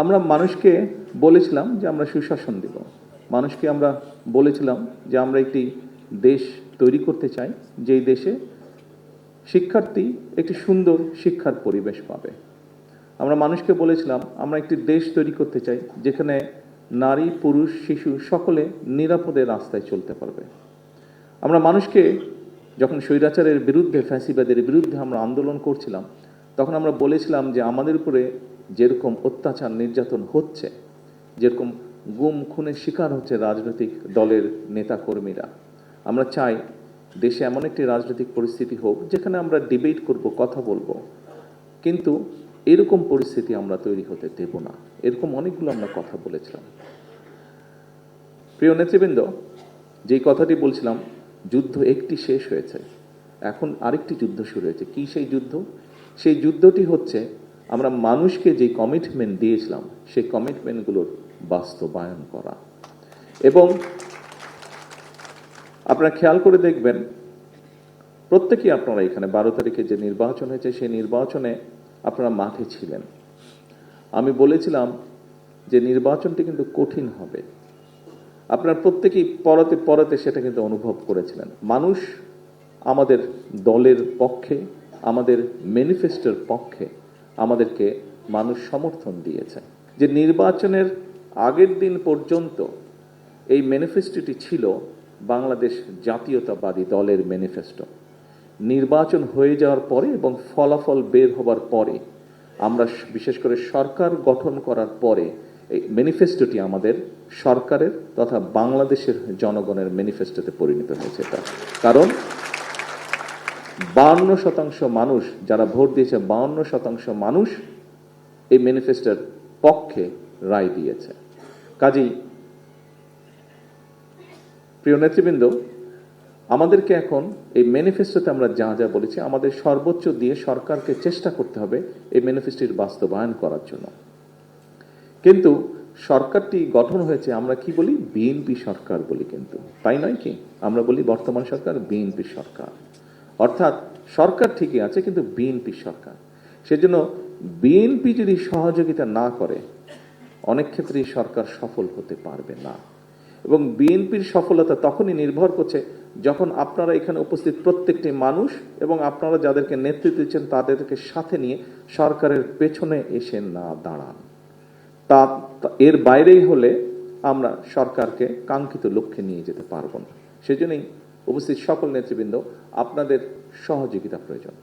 আমরা মানুষকে বলেছিলাম যে আমরা সুশাসন দেব, মানুষকে আমরা বলেছিলাম যে আমরা একটি দেশ তৈরি করতে চাই যেই দেশে শিক্ষার্থী একটি সুন্দর শিক্ষার পরিবেশ পাবে। আমরা মানুষকে বলেছিলাম আমরা একটি দেশ তৈরি করতে চাই যেখানে নারী পুরুষ শিশু সকলে নিরাপদে রাস্তায় চলতে পারবে। আমরা মানুষকে যখন স্বৈরাচারের বিরুদ্ধে ফ্যাসিবাদের বিরুদ্ধে আমরা আন্দোলন করছিলাম তখন আমরা বলেছিলাম যে আমাদের উপরে যেরকম অত্যাচার নির্যাতন হচ্ছে, যেরকম গুম খুনের শিকার হচ্ছে রাজনৈতিক দলের নেতাকর্মীরা, আমরা চাই দেশে এমন একটি রাজনৈতিক পরিস্থিতি হোক যেখানে আমরা ডিবেট করব, কথা বলবো, কিন্তু এরকম পরিস্থিতি আমরা তৈরি হতে দেব না। এরকম অনেকগুলো আমরা কথা বলেছিলাম। প্রিয় নেতৃবৃন্দ, যেই কথাটি বলছিলাম, যুদ্ধ একটি শেষ হয়েছে, এখন আরেকটি যুদ্ধ শুরু হয়েছে। কি সেই যুদ্ধ? সেই যুদ্ধটি হচ্ছে আমরা মানুষকে যে কমিটমেন্ট দিয়েছিলাম সেই কমিটমেন্টগুলোর বাস্তবায়ন করা। এবং আপনারা খেয়াল করে দেখবেন, প্রত্যেকেই আপনারা এখানে 12 তারিখে যে নির্বাচন হয়েছে সেই নির্বাচনে আপনারা মাঠে ছিলেন। আমি বলেছিলাম যে নির্বাচনটি কিন্তু কঠিন হবে। আপনারা প্রত্যেকেই পরতে পরতে সেটা কিন্তু অনুভব করেছিলেন। মানুষ আমাদের দলের পক্ষে, আমাদের ম্যানিফেস্টোর পক্ষে আমাদেরকে মানুষ সমর্থন দিয়েছে। যে নির্বাচনের আগের দিন পর্যন্ত এই ম্যানিফেস্টোটি ছিল বাংলাদেশ জাতীয়তাবাদী দলের ম্যানিফেস্টো। নির্বাচন হয়ে যাওয়ার পরে এবং ফলাফল বের হবার পরে, আমরা বিশেষ করে সরকার গঠন করার পরে এই ম্যানিফেস্টোটি আমাদের সরকারের তথা বাংলাদেশের জনগণের ম্যানিফেস্টোতে পরিণত হয়েছে। কারণ 52% মানুষ যারা ভোট দিয়েছে, 52% মানুষ এই ম্যানিফেস্টোর পক্ষে রায় দিয়েছে। কাজেই প্রিয় নেতৃবৃন্দ, আমাদেরকে এখন এই ম্যানিফেস্টোতে আমরা যা যা বলেছি আমাদের সর্বোচ্চ দিয়ে সরকারকে চেষ্টা করতে হবে এই ম্যানিফেস্টোর বাস্তবায়ন করার জন্য। কিন্তু সরকারটি গঠন হয়েছে, আমরা কি বলি, বিএনপি সরকার বলি, কিন্তু তাই নয় কি? আমরা বলি বর্তমান সরকার বিএনপি সরকার, অর্থাৎ সরকার ঠিকই আছে কিন্তু বিএনপি সরকার। সেজন্য বিএনপি যদি সহযোগিতা না করে অনেক ক্ষেত্রেই সরকার সফল হতে পারবে না। এবং বিএনপির সফলতা তখনই নির্ভর করছে যখন আপনারা এখানে উপস্থিত প্রত্যেকটি মানুষ এবং আপনারা যাদেরকে নেতৃত্ব দিচ্ছেন তাদেরকে সাথে নিয়ে সরকারের পেছনে এসে না দাঁড়ান। তা এর বাইরেই হলে আমরা সরকারকে কাঙ্ক্ষিত লক্ষ্যে নিয়ে যেতে পারবো না। সেজন্যই উপস্থিত সকল নেতৃবৃন্দ, আপনাদের সহযোগিতা প্রয়োজন।